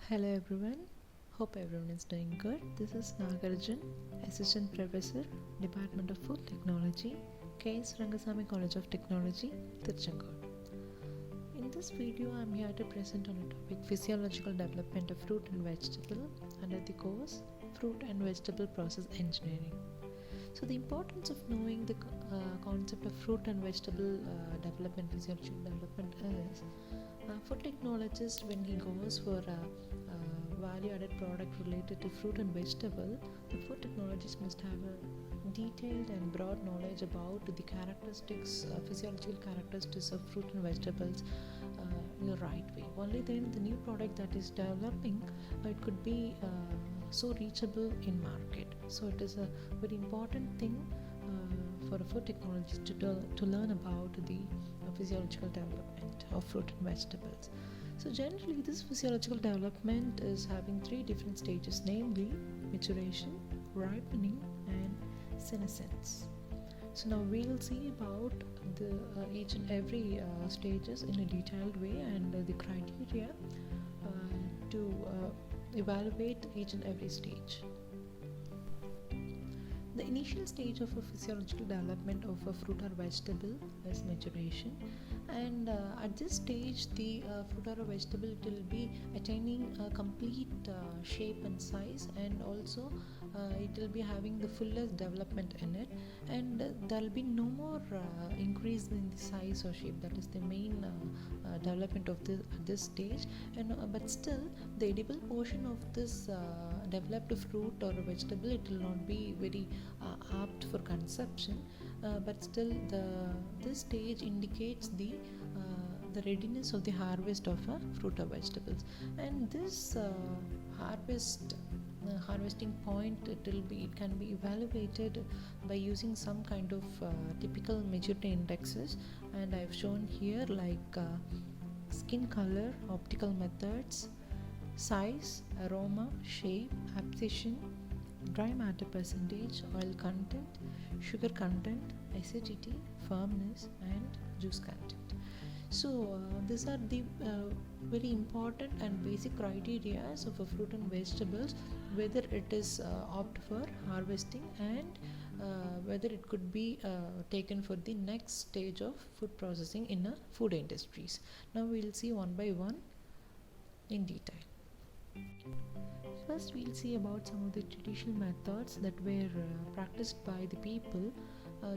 Hello everyone, hope everyone is doing good. This is Nagarjan, Assistant Professor, Department of Food Technology, K.S.Rangasamy College of Technology, Tirchankod. In this video, I am here to present on a topic Physiological Development of Fruit and Vegetable under the course Fruit and Vegetable Process Engineering. So the importance of knowing the concept of fruit and vegetable development, physiological development is food technologist, when he goes for a value-added product related to fruit and vegetable, the food technologist must have a detailed and broad knowledge about the characteristics, physiological characteristics of fruit and vegetables in the right way. Only then the new product that is developing, it could be so reachable in market. So it is a very important thing for a food technologist to learn about the physiological development of fruit and vegetables. So generally this physiological development is having three different stages, namely maturation, ripening and senescence. So now we will see about the each and every stages in a detailed way and the criteria to evaluate each and every stage. The initial stage of a physiological development of a fruit or vegetable is maturation, and at this stage the fruit or vegetable will be attaining a complete shape and size, and also it will be having the fullest development in it, and there will be no more increase in the size or shape. That is the main development of this stage, and but still the edible portion of this developed fruit or vegetable, it will not be very apt for consumption, but still this stage indicates the readiness of the harvest of a fruit or vegetables. And this harvesting point, it can be evaluated by using some kind of typical maturity indexes, and I've shown here like skin color, optical methods, size, aroma, shape, abscission, dry matter percentage, oil content, sugar content, acidity, firmness and juice content. So these are the very important and basic criteria of a fruit and vegetables, whether it is opt for harvesting and whether it could be taken for the next stage of food processing in a food industries. Now we will see one by one in detail. First, we'll see about some of the traditional methods that were practiced by the people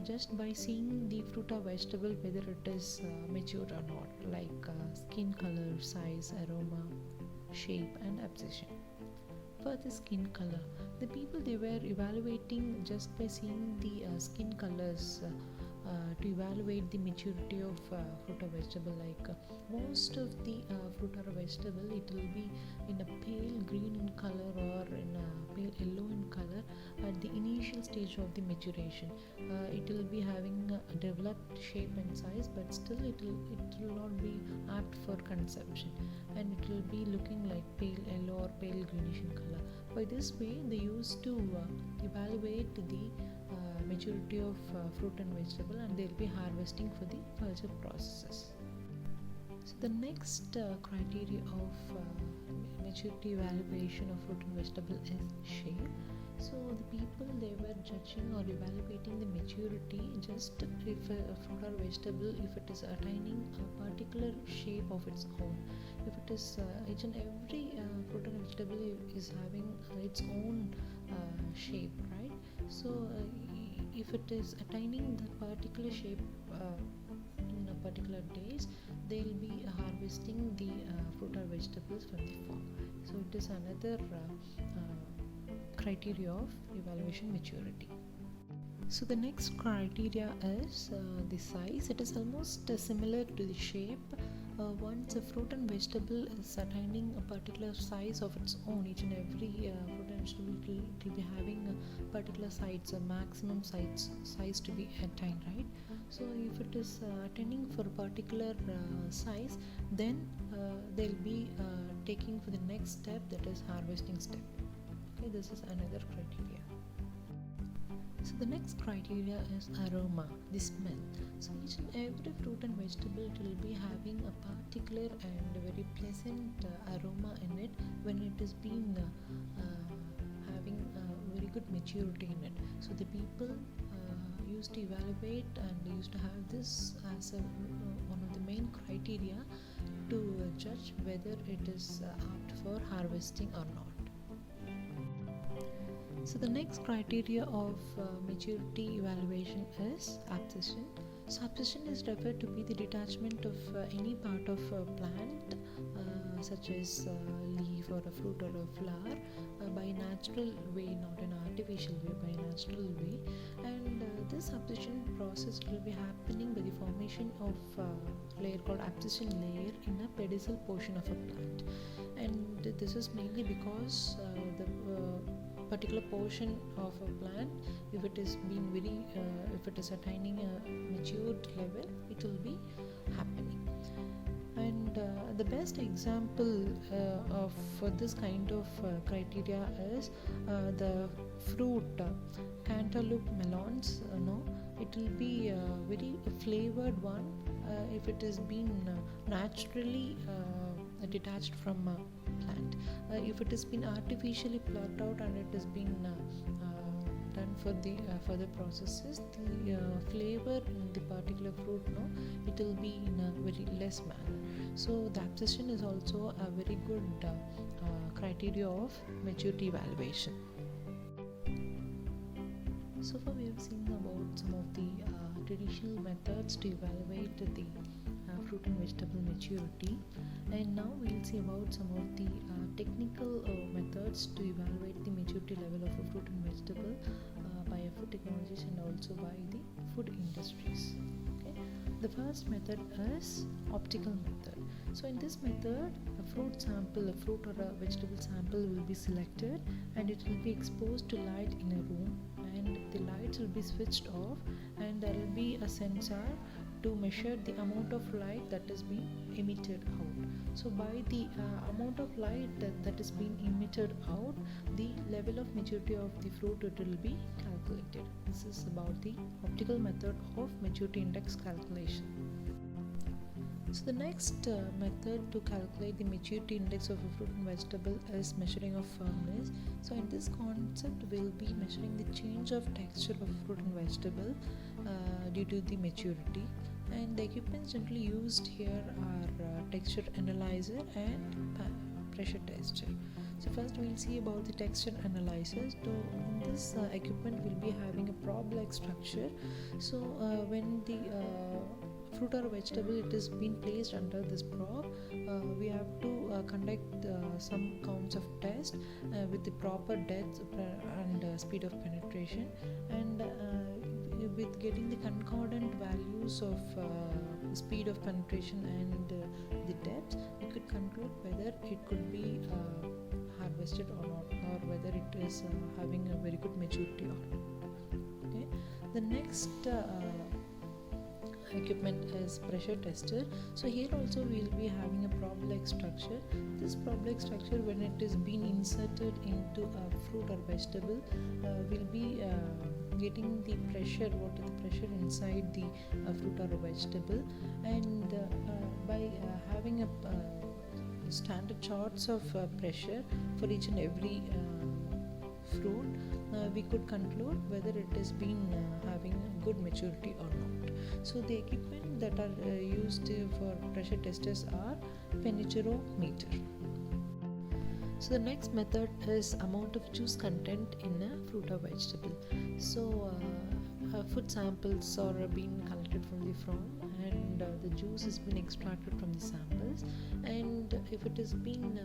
just by seeing the fruit or vegetable whether it is mature or not, like skin color, size, aroma, shape and abscission. For the skin color, the people, they were evaluating just by seeing the skin colors to evaluate the maturity of fruit or vegetable. Like most of the fruit or vegetable, it will be in a pale green in color or in a pale yellow in color at the initial stage of the maturation. It will be having a developed shape and size, but still it will not be apt for consumption, and it will be looking like pale yellow or pale greenish in color. By this way, they used to evaluate the maturity of fruit and vegetable, and they'll be harvesting for the further processes. So the next criteria of maturity evaluation of fruit and vegetable is shape. So the people, they were judging or evaluating the maturity just if a fruit or vegetable, if it is attaining a particular shape of its own. If it is each and every fruit and vegetable is having its own shape, right? So if it is attaining the particular shape in a particular days, they'll be harvesting the fruit or vegetables from the farm. So it is another criteria of evaluation maturity. So the next criteria is the size. It is almost similar to the shape. Once a fruit and vegetable is attaining a particular size of its own, each and every fruit and vegetable will be having a particular size, a maximum size to be attained, right? So if it is attaining for a particular size, then they'll be taking for the next step, that is harvesting step. Okay, this is another criteria. So the next criteria is aroma, the smell. So each and every fruit and vegetable it will be having a particular and very pleasant aroma in it when it is being having very good maturity in it. So the people used to evaluate and used to have this as one of the main criteria to judge whether it is apt for harvesting or not. So the next criteria of maturity evaluation is abscission. So abscission is referred to be the detachment of any part of a plant such as leaf or a fruit or a flower by natural way, not an artificial way, by natural way. And this abscission process will be happening by the formation of layer called abscission layer in a pedicel portion of a plant. And this is mainly because the particular portion of a plant, if it is being very if it is attaining a matured level, it will be happening. And the best example of this kind of criteria is the fruit cantaloupe melons. It will be a very flavored one if it is being naturally detached from a plant. If it has been artificially plucked out and it has been done for the further processes, the flavor in the particular fruit, it will be in a very less manner. So the abscission is also a very good criteria of maturity evaluation. So far we have seen about some of the traditional methods to evaluate the fruit and vegetable maturity, and now we'll see about some of the technical methods to evaluate the maturity level of a fruit and vegetable by food technologies and also by the food industries. Okay. The first method is optical method. So in this method, a fruit or a vegetable sample will be selected and it will be exposed to light in a room, and the lights will be switched off, and there will be a sensor to measure the amount of light that is being emitted out. So by the amount of light that is being emitted out, the level of maturity of the fruit it will be calculated. This is about the optical method of maturity index calculation. So the next method to calculate the maturity index of a fruit and vegetable is measuring of firmness. So in this concept we'll be measuring the change of texture of fruit and vegetable due to the maturity, and the equipments generally used here are texture analyzer and pressure tester. So first we'll see about the texture analyzers. So in this equipment will be having a probe-like structure. So when the fruit or vegetable it is being placed under this probe, we have to conduct some counts of test with the proper depth and speed of penetration, and with getting the concordant values of speed of penetration and the depth, we could conclude whether it could be harvested or not, or whether it is having a very good maturity or not. Okay. The next equipment is pressure tester. So here also we will be having a probe-like structure. This probe-like structure, when it is being inserted into a fruit or vegetable, will be getting the pressure, what is the pressure inside the fruit or vegetable, and by having a standard charts of pressure for each and every fruit, we could conclude whether it has been having good maturity or not. So the equipment that are used for pressure testers are penetrometer. So the next method is amount of juice content in a fruit or vegetable. So food samples are being collected from the farm, and the juice has been extracted from the samples, and if it has been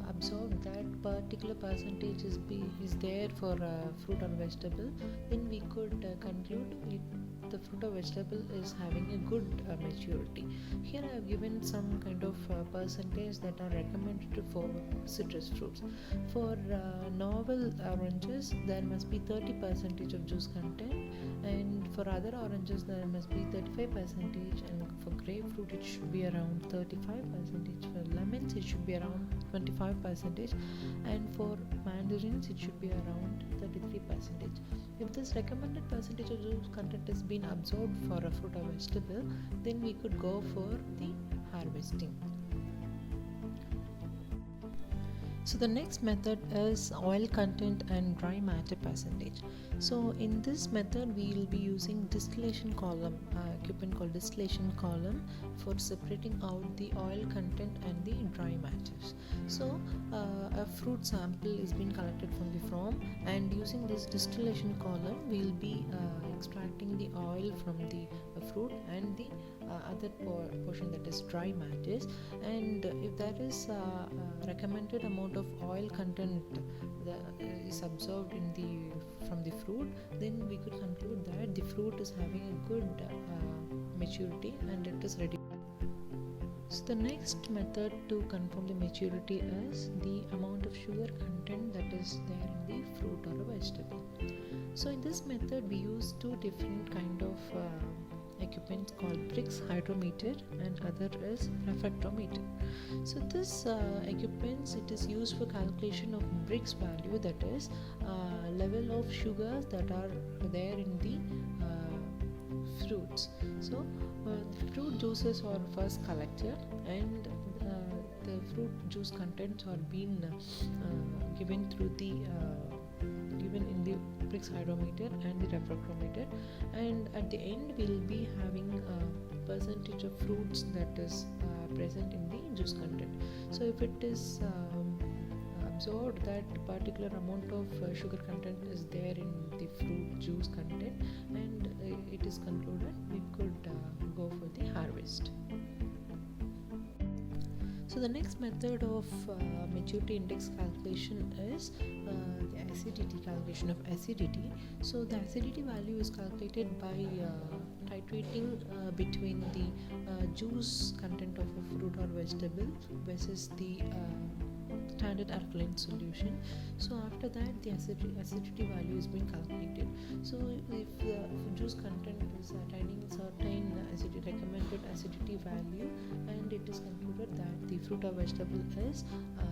absorbed, that particular percentage is there for fruit or vegetable, then we could conclude the fruit or vegetable is having a good maturity. Here I have given some kind of percentage that are recommended for citrus fruits. For novel oranges there must be 30% of juice content, and for other oranges there must be 35%, and for grapefruit it should be around 35%. For lemons it should be around 25%, and for mandarins it should be around 33%. If this recommended percentage of juice content has been absorbed for a fruit or vegetable, then we could go for the harvesting. So the next method is oil content and dry matter percentage. So in this method we will be using distillation column, equipment called distillation column, for separating out the oil content and the dry matters. So a fruit sample is being collected from the farm, and using this distillation column we will be extracting the oil from the fruit and the other portion, that is dry matters. And if there is a recommended amount of oil content is observed from the fruit, then we could conclude that the fruit is having a good maturity and it is ready. So the next method to confirm the maturity is the amount of sugar content that is there in the fruit or a vegetable. So in this method we use two different kind of equipment called Brix hydrometer, and other is refractometer. So this equipment, it is used for calculation of Brix value, that is level of sugars that are there in the fruits. So the fruit juices are first collected, and the fruit juice contents are being given through the given in the Brix hydrometer and the refractometer, and at the end we will be having a percentage of fruits that is present in the juice content. So if it is absorbed that particular amount of sugar content is there in the fruit juice content, and it is concluded, we could go for the harvest. So the next method of maturity index calculation is the acidity, calculation of acidity. So the acidity value is calculated by titrating between the juice content of a fruit or vegetable versus the standard alkaline solution. So after that the acidity value is being calculated. So if juice content is attaining certain recommended acidity value, and it is concluded that the fruit or vegetable is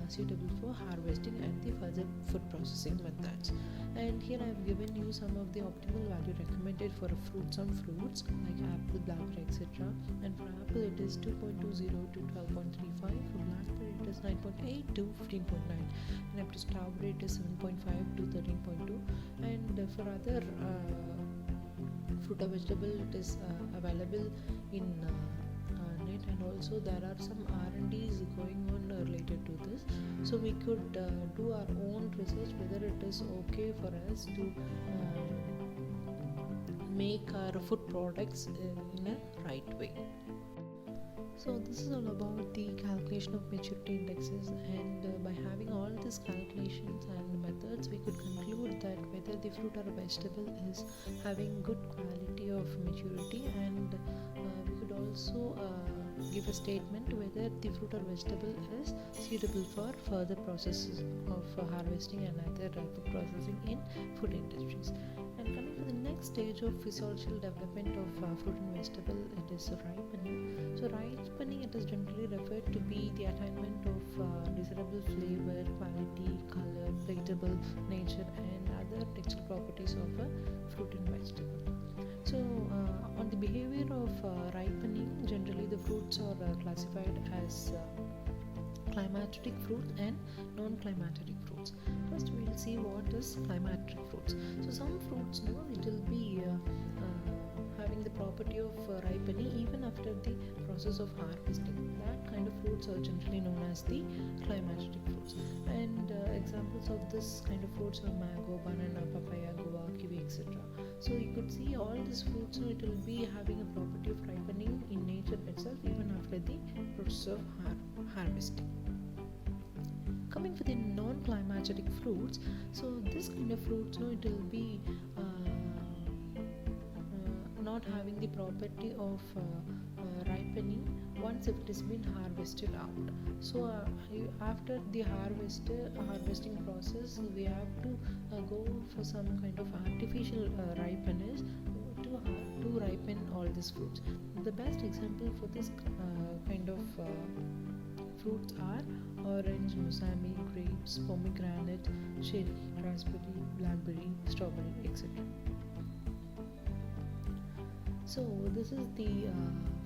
suitable for harvesting and the further food processing methods. And here I have given you some of the optimal value recommended for fruits on fruits like apple, blackberry, etc. And for apple it is 2.20 to 12.35, for blackberry it is 9.8 to 15.9, and up to strawberry it is 7.5 to 13.2, and for other fruit or vegetable it is available in net, and also there are some R&Ds going on related to this. So we could do our own research whether it is okay for us to make our food products in a right way. So this is all about the calculation of maturity indexes, and by having all these calculations and methods we could conclude that whether the fruit or vegetable is having good quality of maturity, and we could also give a statement whether the fruit or vegetable is suitable for further processes of harvesting and other food processing in food industries. And coming to the next stage of physiological development of fruit and vegetable, it is ripening. So ripening, it is generally referred to be the attainment of desirable flavor, quality, color, palatable nature, and other textural properties of a fruit and vegetable. So on the behavior of ripening, generally the fruits are classified as climateric fruit and non-climateric fruits. First we will see what is climateric fruits. So some fruits, it will be having the property of ripening even after the process of harvesting. That kind of fruits are generally known as the climateric fruits. And examples of this kind of fruits are mango, banana, papaya, guava, kiwi, etc. So you could see all these fruits, it will be having a property of ripening in nature itself even after the process of harvesting. Coming for the non-climateric fruits, so this kind of fruits, it will be not having the property of ripening once it has been harvested out. So after the harvesting process, we have to go for some kind of artificial ripeness to ripen all these fruits. The best example for this kind of fruits are orange, musami, grapes, pomegranate, cherry, raspberry, blackberry, strawberry, etc. So this is the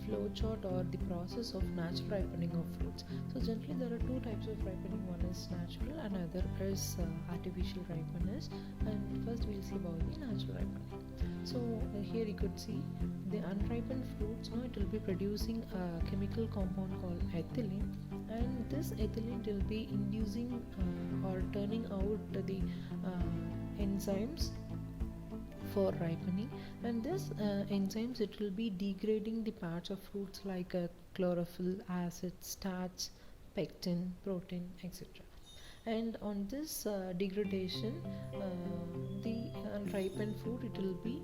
flow chart or the process of natural ripening of fruits. So generally there are two types of ripening. One is natural and other is artificial ripeness. And first we'll see about the natural ripening. So here you could see the unripened fruits. Now it will be producing a chemical compound called ethylene, and this ethylene will be inducing or turning out the enzymes for ripening, and this enzymes, it will be degrading the parts of fruits like chlorophyll, acid, starch, pectin, protein, etc. And on this degradation, the unripened fruit, it will be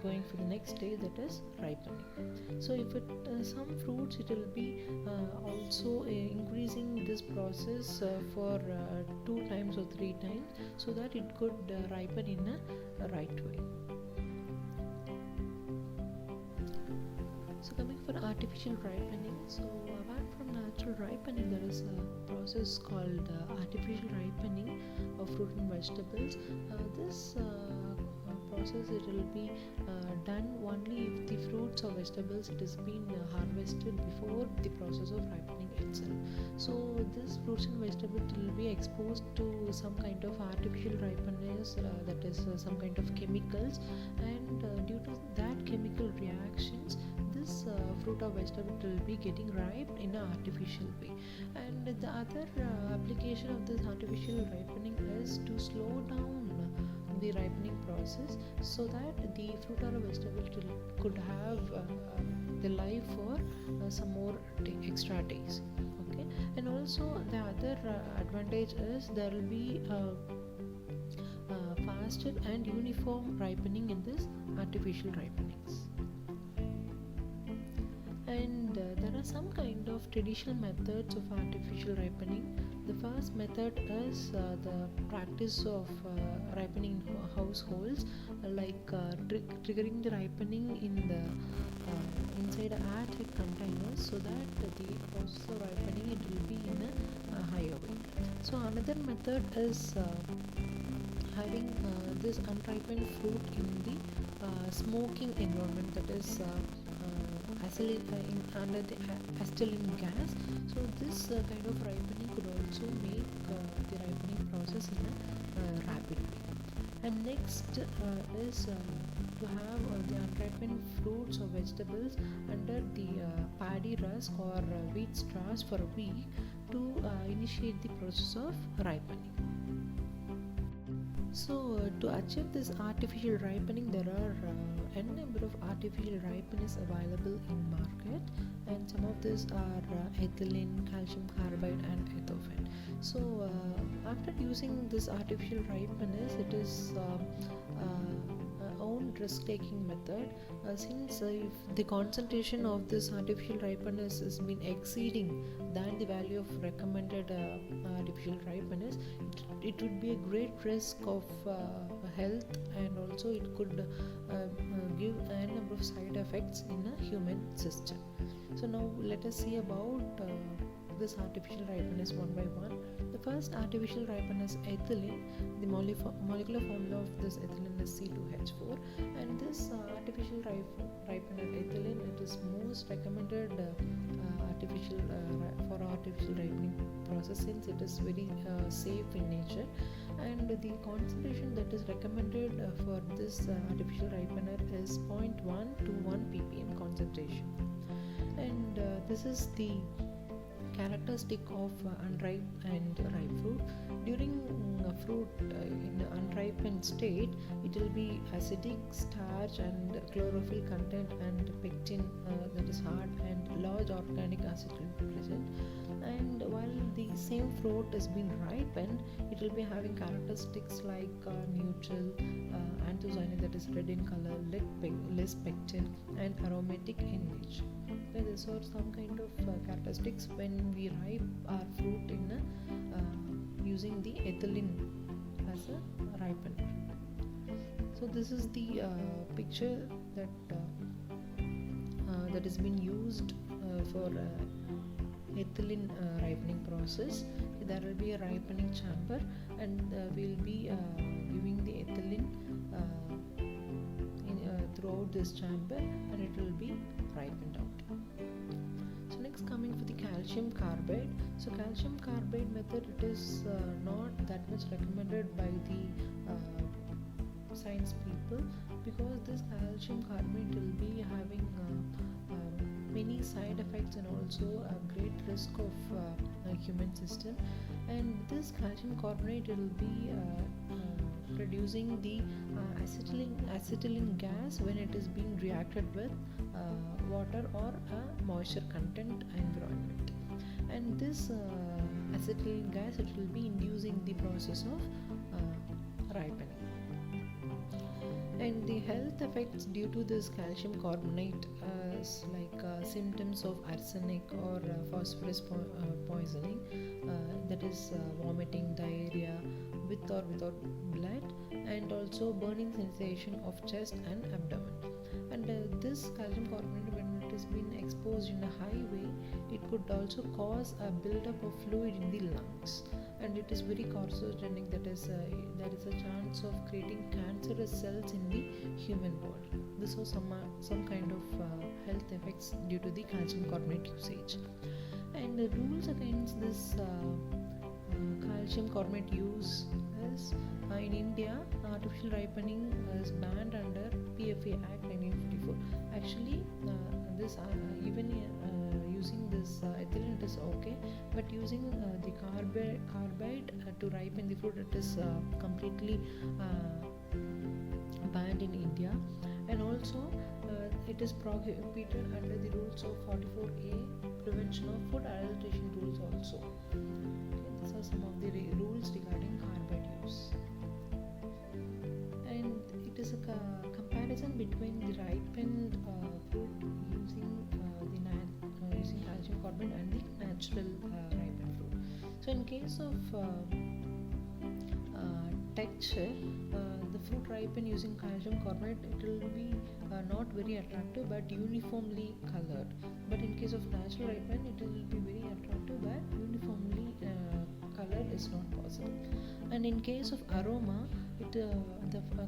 going for the next stage, that is ripening. So if it some fruits, it will be also increasing this process for 2 times or 3 times, so that it could ripen in a right way. So coming for artificial ripening, so apart from natural ripening, there is a process called artificial ripening of fruit and vegetables. This process, it will be done only if the fruits or vegetables, it has been harvested before the process of ripening itself. So this fruits and vegetables will be exposed to some kind of artificial ripeness, that is some kind of chemicals, and due to that chemical reactions, this fruit or vegetable will be getting ripe in an artificial way. And the other application of this artificial ripening is to slow down the ripening process, so that the fruit or a vegetable could have the life for some more extra days. Okay, and also the other advantage is there will be faster and uniform ripening in this artificial ripenings. And there are some kind of traditional methods of artificial ripening. The first method is the practice of ripening in households, triggering the ripening in the inside airtight containers, so that the process of ripening, it will be in a higher way. So another method is having this unripened fruit in the smoking environment, that is under the acetylene gas. So this kind of ripening could also make the ripening process in a rapid way. And next is to have the unripened fruits or vegetables under the paddy rusk or wheat straws for a week to initiate the process of ripening. So to achieve this artificial ripening, there are n number of artificial ripeners available in market, and some of these are ethylene, calcium carbide, and ethofen. So after using this artificial ripeners, it is own risk-taking method, since if the concentration of this artificial ripeners has been exceeding than the value of recommended artificial ripeners, it would be a great risk of health, and also it could give a number of side effects in a human system. So now let us see about this artificial ripeness one by one. The first artificial ripeness, ethylene. The molecular formula of this ethylene is C2H4, and this artificial ripener ethylene, it is most recommended for artificial ripening process, since it is very safe in nature, and the concentration that is recommended for this artificial ripener is 0.1 to 1 ppm concentration. And this is the characteristic of unripe and ripe fruit. During a fruit in unripened state, it will be acidic, starch, and chlorophyll content, and pectin, that is hard, and large organic acid will be present. And while the same fruit has been ripened, it will be having characteristics like neutral, anthocyanin, that is red in color, less pectin, and aromatic in nature. So these are some kind of characteristics when we ripe our fruit in using the ethylene as a ripener. So this is the picture that has been used for ethylene ripening process. There will be a ripening chamber, and we'll be giving the ethylene throughout this chamber, and it will be ripened out. So next, coming for the calcium carbide. So calcium carbide method, it is not that much recommended by the science people, because this calcium carbide will be having many side effects and also a great risk of human system. And this calcium carbonate will be producing the acetylene gas when it is being reacted with water or a moisture content environment. And this acetylene gas, it will be inducing the process of ripening. And the health effects due to this calcium carbonate is like symptoms of arsenic or phosphorus poisoning, that is vomiting, diarrhea with or without blood, and also burning sensation of chest and abdomen. And this calcium carbonate, when it has been exposed in a high way, it could also cause a buildup of fluid in the lungs, and it is very carcinogenic. That is there is a chance of creating cancerous cells in the human body. This was some kind of health effects due to the calcium carbonate usage. And the rules against this calcium carbonate use is, in India, artificial ripening is banned under PFA Act 1954. Actually, this even using this ethylene, it is okay, but using the carbide to ripen the fruit, it is completely banned in India. And also it is prohibited under the rules of 44A, prevention of food adulteration rules also. Okay, these are some of the rules regarding carbide use. And it is a comparison between the ripened fruit using using calcium carbonate and the natural ripened fruit. So in case of texture, the fruit ripened using calcium carbonate, it will be not very attractive but uniformly colored. But in case of natural ripened, it will be very attractive but uniformly colored is not possible. And in case of aroma, the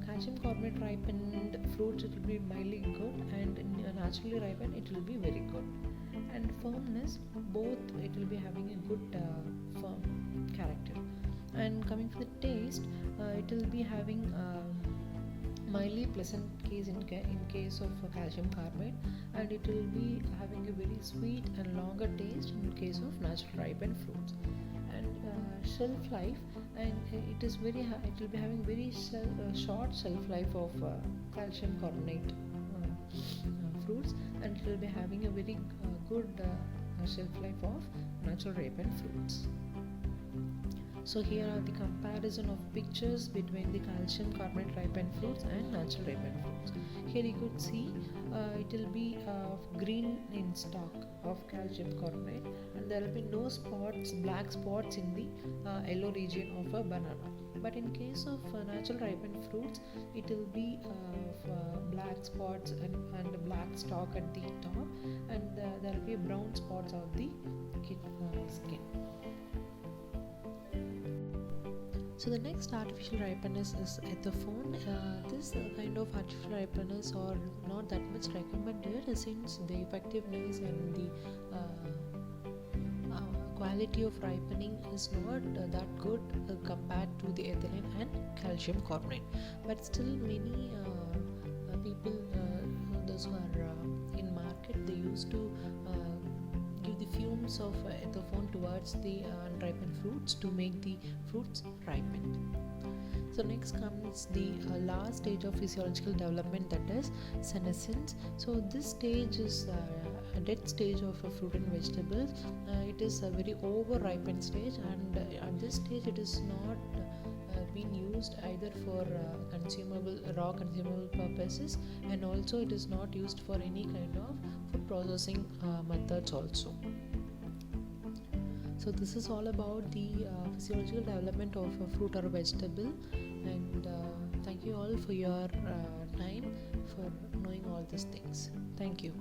calcium carbonate ripened fruits, it will be mildly good, and naturally ripened, it will be very good. And firmness, both it will be having a good firm character. And coming to the taste, it will be having mildly pleasant case in case of calcium carbonate, and it will be having a very sweet and longer taste in case of natural ripened fruits. And shelf life, and it is very it will be having very short shelf life of calcium carbonate fruits, and it will be having a very good shelf life of natural ripened fruits. So here are the comparison of pictures between the calcium carbonate ripened fruits and natural ripened fruits. Here you could see it will be green in stock of calcium carbonate, and there will be no spots, black spots in the yellow region of a banana. But in case of natural ripened fruits, it will be black spots and black stalk at the top, and there will be brown spots on the skin. So the next artificial ripeness is ethophone. This kind of artificial ripeness are not that much recommended, since the effectiveness and the quality of ripening is not that good compared to the ethylene and calcium carbonate. But still many people, those who are in market, they used to give the fumes of ethophone towards the unripened fruits to make the fruits ripened. So next comes the last stage of physiological development, that is senescence. So this stage is a dead stage of a fruit and vegetables. It is a very over ripened stage, and at this stage it is not being used either for raw consumable purposes, and also it is not used for any kind of food processing methods also. So this is all about the physiological development of a fruit or a vegetable, and thank you all for your time for knowing all these things. Thank you.